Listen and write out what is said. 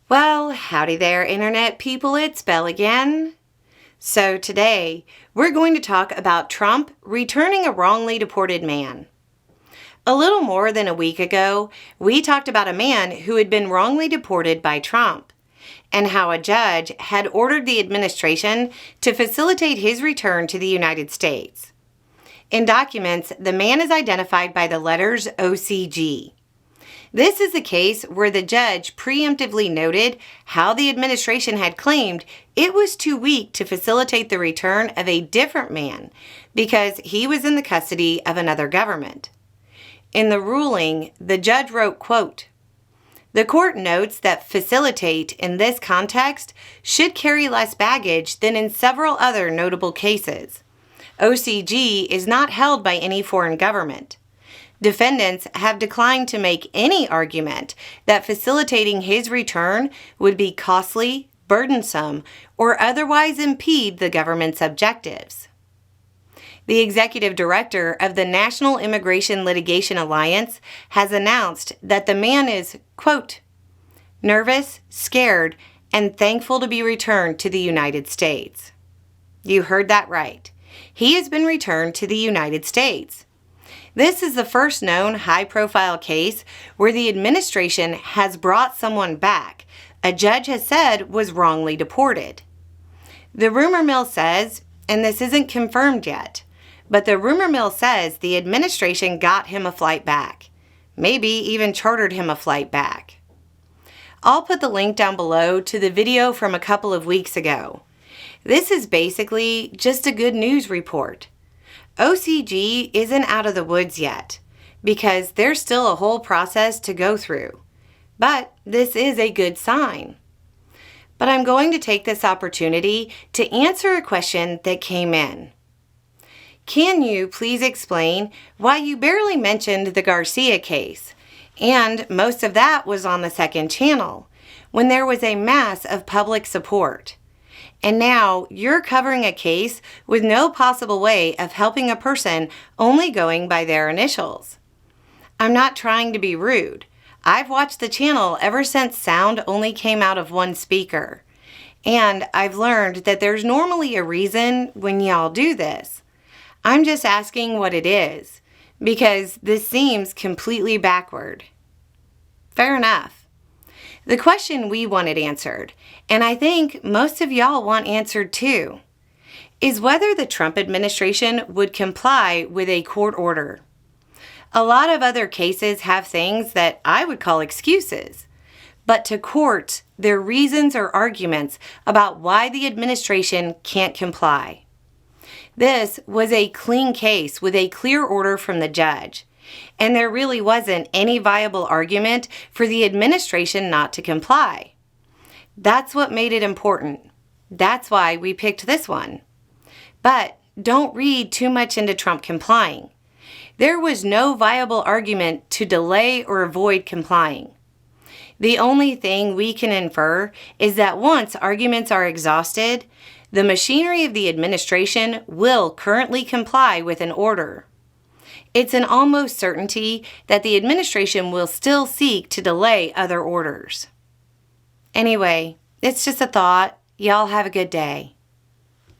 Well, howdy there, Internet people, it's Belle again. So today, we're going to talk about Trump returning a wrongly deported man. A little more than a week ago, we talked about a man who had been wrongly deported by Trump, and how a judge had ordered the administration to facilitate his return to the United States. In documents, the man is identified by the letters OCG. This is a case where the judge preemptively noted how the administration had claimed it was too weak to facilitate the return of a different man because he was in the custody of another government. In the ruling, the judge wrote, quote, "The court notes that facilitate in this context should carry less baggage than in several other notable cases. OCG is not held by any foreign government. Defendants have declined to make any argument that facilitating his return would be costly, burdensome, or otherwise impede the government's objectives." The executive director of the National Immigration Litigation Alliance has announced that the man is, quote, "nervous, scared, and thankful to be returned to the United States." You heard that right. He has been returned to the United States. This is the first known high-profile case where the administration has brought someone back a judge has said was wrongly deported. The rumor mill says, and this isn't confirmed yet, but the rumor mill says the administration got him a flight back, maybe even chartered him a flight back. I'll put the link down below to the video from a couple of weeks ago. This is basically just a good news report. OCG isn't out of the woods yet, because there's still a whole process to go through. But this is a good sign. But I'm going to take this opportunity to answer a question that came in. Can you please explain why you barely mentioned the Garcia case, and most of that was on the second channel, when there was a mass of public support? And now you're covering a case with no possible way of helping a person only going by their initials. I'm not trying to be rude. I've watched the channel ever since sound only came out of one speaker. And I've learned that there's normally a reason when y'all do this. I'm just asking what it is, because this seems completely backward. Fair enough. The question we wanted answered, and I think most of y'all want answered too, is whether the Trump administration would comply with a court order. A lot of other cases have things that I would call excuses, but to courts, they're reasons or arguments about why the administration can't comply. This was a clean case with a clear order from the judge, and there really wasn't any viable argument for the administration not to comply. That's what made it important. That's why we picked this one. But don't read too much into Trump complying. There was no viable argument to delay or avoid complying. The only thing we can infer is that once arguments are exhausted, the machinery of the administration will currently comply with an order. It's an almost certainty that the administration will still seek to delay other orders. Anyway, it's just a thought. Y'all have a good day.